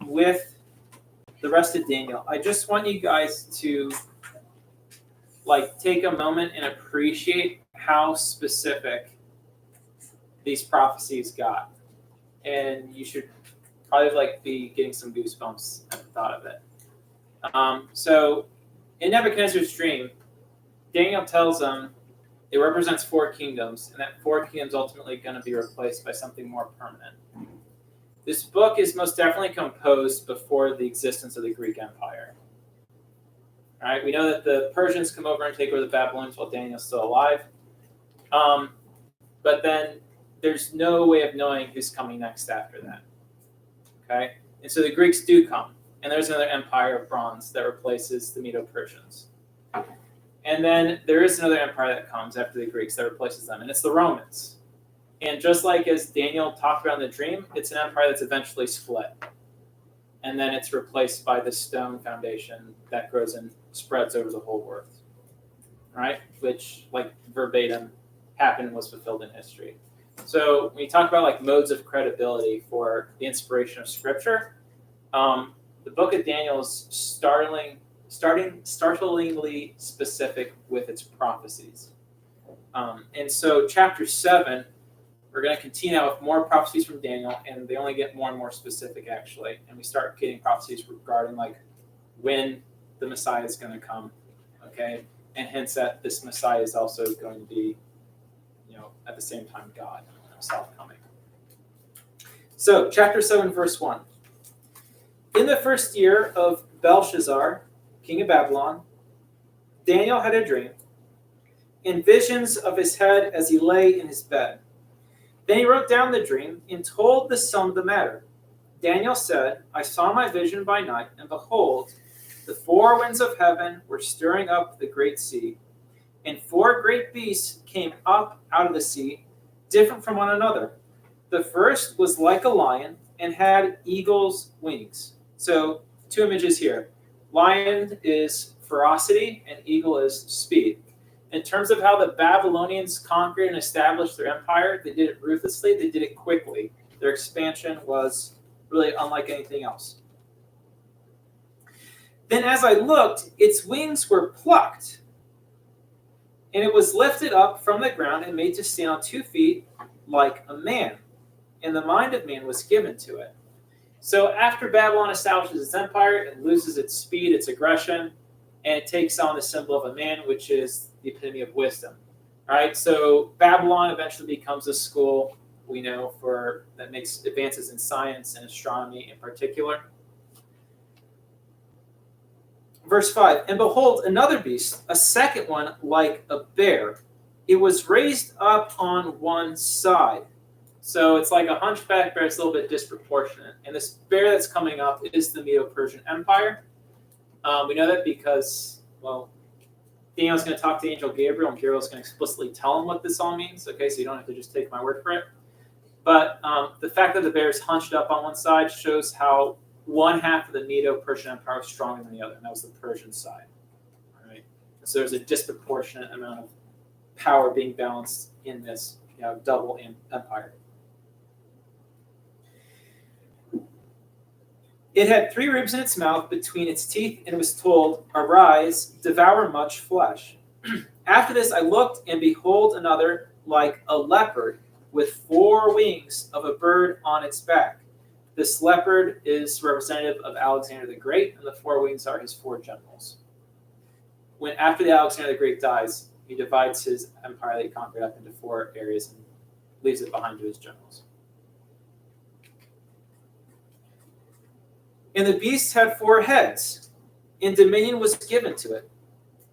with the rest of Daniel, I just want you guys to take a moment and appreciate how specific these prophecies got. And you should probably be getting some goosebumps at the thought of it. So in Nebuchadnezzar's dream, Daniel tells them it represents 4 kingdoms, and that 4 kingdoms ultimately going to be replaced by something more permanent. This book is most definitely composed before the existence of the Greek Empire. All right, we know that the Persians come over and take over the Babylonians while Daniel's still alive. But then there's no way of knowing who's coming next after that. Okay? And so the Greeks do come, and there's another empire of bronze that replaces the Medo-Persians. And then there is another empire that comes after the Greeks that replaces them, and it's the Romans. And just like as Daniel talked about in the dream, it's an empire that's eventually split. And then it's replaced by the stone foundation that grows and spreads over the whole earth. Right? Which, verbatim, happened and was fulfilled in history. So when you talk about modes of credibility for the inspiration of Scripture, the book of Daniel is startlingly specific with its prophecies. And so chapter 7, we're going to continue out with more prophecies from Daniel, and they only get more and more specific, actually. And we start getting prophecies regarding when the Messiah is going to come, okay? And hence that this Messiah is also going to be, at the same time, God himself coming. So, chapter 7, verse 1. In the first year of Belshazzar, king of Babylon, Daniel had a dream, and visions of his head as he lay in his bed. Then he wrote down the dream and told the son the matter. Daniel said, I saw my vision by night, and behold, the 4 winds of heaven were stirring up the great sea, and 4 great beasts came up out of the sea, different from one another. The first was like a lion and had eagle's wings. So 2 images here. Lion is ferocity and eagle is speed. In terms of how the Babylonians conquered and established their empire, they did it ruthlessly, they did it quickly. Their expansion was really unlike anything else. Then as I looked, its wings were plucked, and it was lifted up from the ground and made to stand on 2 feet like a man. And the mind of man was given to it. So after Babylon establishes its empire, it loses its speed, its aggression, and it takes on the symbol of a man, which is the epitome of wisdom. All right, so Babylon eventually becomes a school, we know, that makes advances in science and astronomy in particular. Verse 5, and behold, another beast, a second one like a bear. It was raised up on one side. So it's like a hunchback bear, it's a little bit disproportionate. And this bear that's coming up is the Medo-Persian Empire. We know that because, Daniel's going to talk to Angel Gabriel, and Gabriel's going to explicitly tell him what this all means. Okay, so you don't have to just take my word for it. But the fact that the bear is hunched up on one side shows how one half of the Medo-Persian Empire was stronger than the other, and that was the Persian side. All right, so there's a disproportionate amount of power being balanced in this double empire. It had 3 ribs in its mouth between its teeth, and it was told, arise, devour much flesh. After this I looked, and behold another like a leopard, with 4 wings of a bird on its back. This leopard is representative of Alexander the Great, and the 4 wings are his 4 generals. After the Alexander the Great dies, he divides his empire that he conquered up into 4 areas and leaves it behind to his generals. And the beast had 4 heads, and dominion was given to it.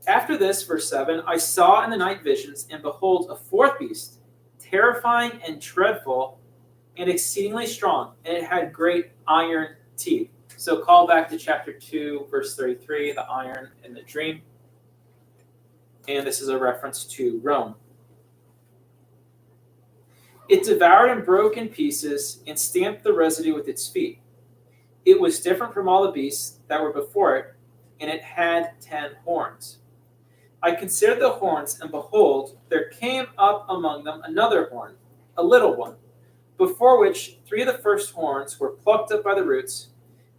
After this, verse 7, I saw in the night visions, and behold, a 4th beast, terrifying and dreadful, and exceedingly strong, and it had great iron teeth. So call back to chapter 2, verse 33, the iron in the dream. And this is a reference to Rome. It devoured and broke in pieces, and stamped the residue with its feet. It was different from all the beasts that were before it, and it had 10 horns. I considered the horns, and behold, there came up among them another horn, a little one, before which 3 of the first horns were plucked up by the roots,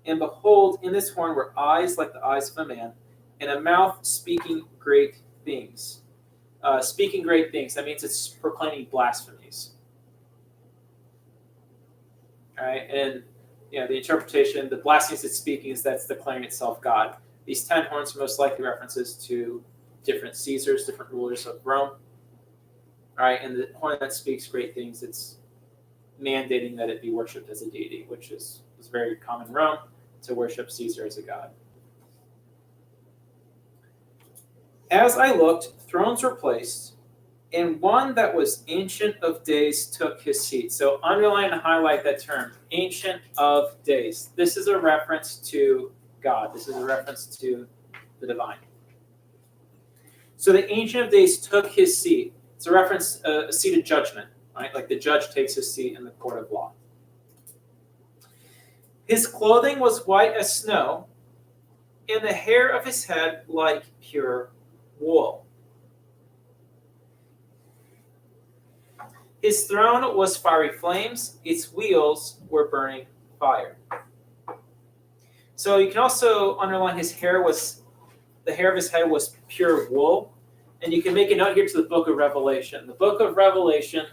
And behold, in this horn were eyes like the eyes of a man, and a mouth speaking great things. Speaking great things, that means it's proclaiming blasphemies. All right, and the interpretation, the blasphemies it's speaking is that's declaring itself God. These 10 horns are most likely references to different Caesars, different rulers of Rome. All right, and the horn that speaks great things, it's mandating that it be worshipped as a deity, which was very common in Rome to worship Caesar as a god. As I looked, thrones were placed, and one that was Ancient of Days took his seat. So underline and highlight that term, Ancient of Days. This is a reference to God. This is a reference to the divine. So the Ancient of Days took his seat. It's a reference, a seat of judgment, right? Like the judge takes his seat in the court of law. His clothing was white as snow, and the hair of his head like pure wool. His throne was fiery flames, its wheels were burning fire. So you can also underline the hair of his head was pure wool. And you can make a note here to the book of Revelation. The book of Revelation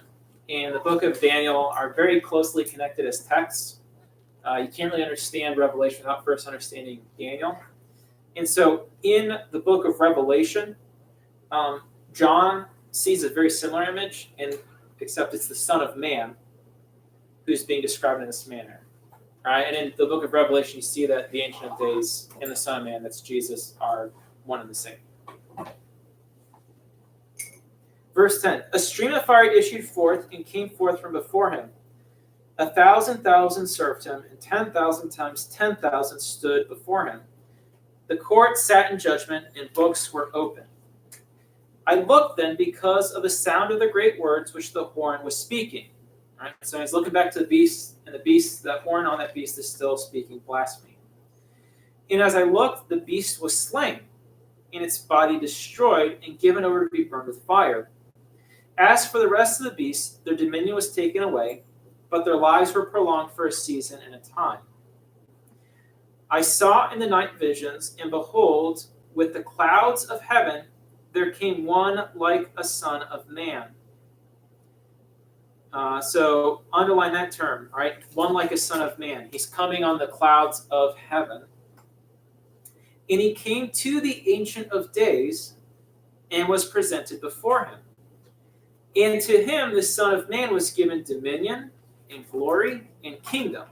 and the book of Daniel are very closely connected as texts. You can't really understand Revelation without first understanding Daniel. And so in the book of Revelation, John sees a very similar image, except it's the Son of Man who's being described in this manner. All right? And in the book of Revelation, you see that the Ancient of Days and the Son of Man, that's Jesus, are one and the same. Verse 10, a stream of fire issued forth and came forth from before him. 1,000,000 served him, and 10,000 times 10,000 stood before him. The court sat in judgment, and books were opened. I looked then because of the sound of the great words which the horn was speaking. Right? So he's looking back to the beast, and the beast, that horn on that beast is still speaking blasphemy. And as I looked, the beast was slain, and its body destroyed and given over to be burned with fire. As for the rest of the beasts, their dominion was taken away, but their lives were prolonged for a season and a time. I saw in the night visions, and behold, with the clouds of heaven, there came one like a son of man. So underline that term, right? One like a son of man. He's coming on the clouds of heaven. And he came to the Ancient of Days and was presented before him. And to him the Son of Man was given dominion and glory and kingdom,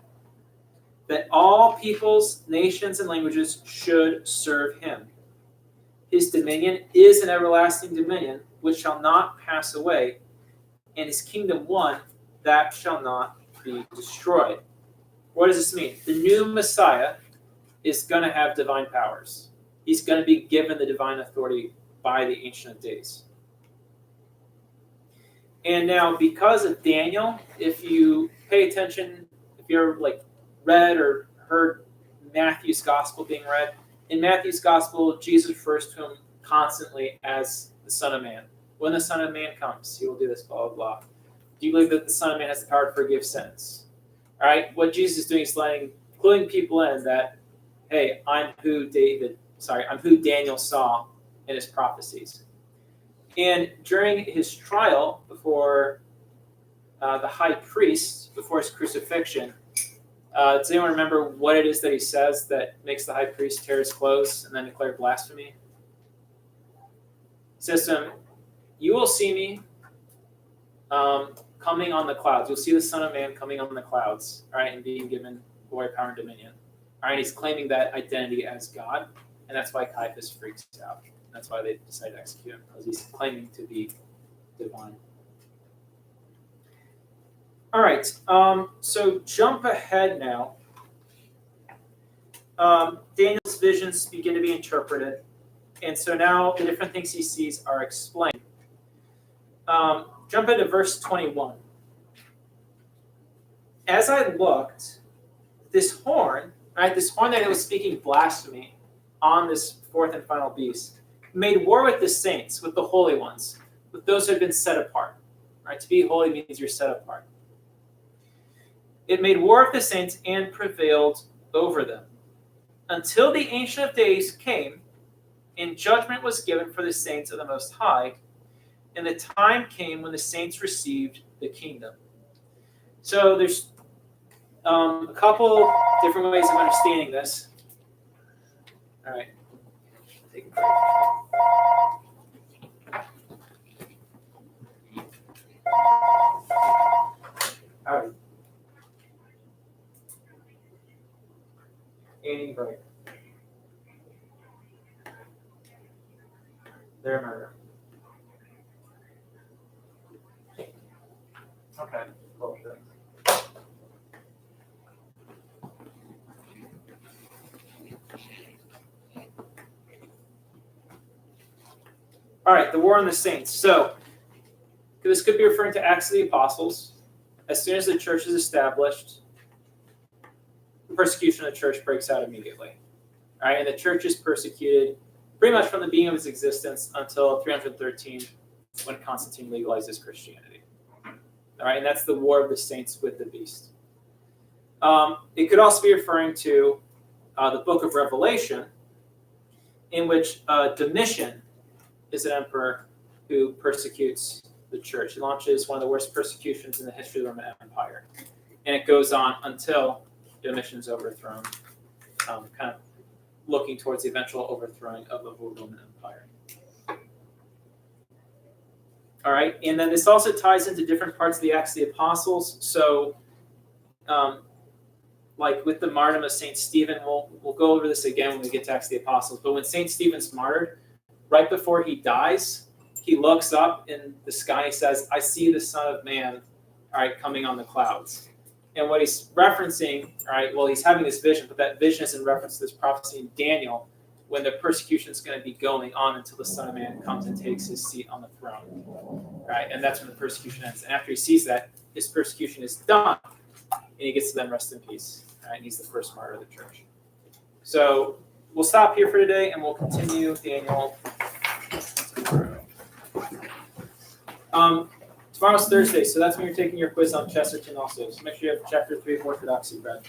that all peoples, nations, and languages should serve him. His dominion is an everlasting dominion which shall not pass away, and his kingdom one that shall not be destroyed. What does this mean? The new Messiah is going to have divine powers. He's going to be given the divine authority by the Ancient of Days. And now, because of Daniel, if you pay attention, if you're read or heard Matthew's gospel being read, in Matthew's gospel, Jesus refers to him constantly as the Son of Man. When the Son of Man comes, he will do this, blah, blah, blah. Do you believe that the Son of Man has the power to forgive sins? All right, what Jesus is doing is cluing people in that, hey, I'm who Daniel saw in his prophecies. And during his trial before the high priest, before his crucifixion, does anyone remember what it is that he says that makes the high priest tear his clothes and then declare blasphemy? He says to him, you will see me coming on the clouds. You'll see the Son of Man coming on the clouds, all right, and being given glory, power, and dominion. All right, he's claiming that identity as God, and that's why Caiaphas freaks out. That's why they decided to execute him, because he's claiming to be divine. All right, so jump ahead now. Daniel's visions begin to be interpreted, and so now the different things he sees are explained. Jump into verse 21. As I looked, this horn that was speaking blasphemy on this fourth and final beast, made war with the saints, with the holy ones, with those who had been set apart. Right? To be holy means you're set apart. It made war with the saints and prevailed over them. until the Ancient of Days came, and judgment was given for the saints of the Most High, and the time came when the saints received the kingdom. So there's a couple different ways of understanding this. All right. Take a break. All right. Any break. They're murder. Okay. Bullshit. All right, the war on the saints. So this could be referring to Acts of the Apostles. As soon as the church is established, the persecution of the church breaks out immediately. All right, and the church is persecuted pretty much from the beginning of its existence until 313, when Constantine legalizes Christianity. All right, and that's the war of the saints with the beast. It could also be referring to the book of Revelation, in which Domitian is an emperor who persecutes the church. He launches one of the worst persecutions in the history of the Roman Empire. And it goes on until Domitian's overthrown, kind of looking towards the eventual overthrowing of the whole Roman Empire. All right, and then this also ties into different parts of the Acts of the Apostles. So, like with the martyrdom of St. Stephen, we'll go over this again when we get to Acts of the Apostles. But when St. Stephen's martyred, right before he dies, he looks up in the sky. He says, "I see the Son of Man, all right, coming on the clouds." And what he's referencing, all right, well, he's having this vision, but that vision is in reference to this prophecy in Daniel, when the persecution is going to be going on until the Son of Man comes and takes his seat on the throne, right? And that's when the persecution ends. And after he sees that, his persecution is done, and he gets to then rest in peace, right? And he's the first martyr of the church. So we'll stop here for today, and we'll continue Daniel tomorrow. Tomorrow's Thursday, so that's when you're taking your quiz on Chesterton also. So make sure you have chapter 3 of Orthodoxy read.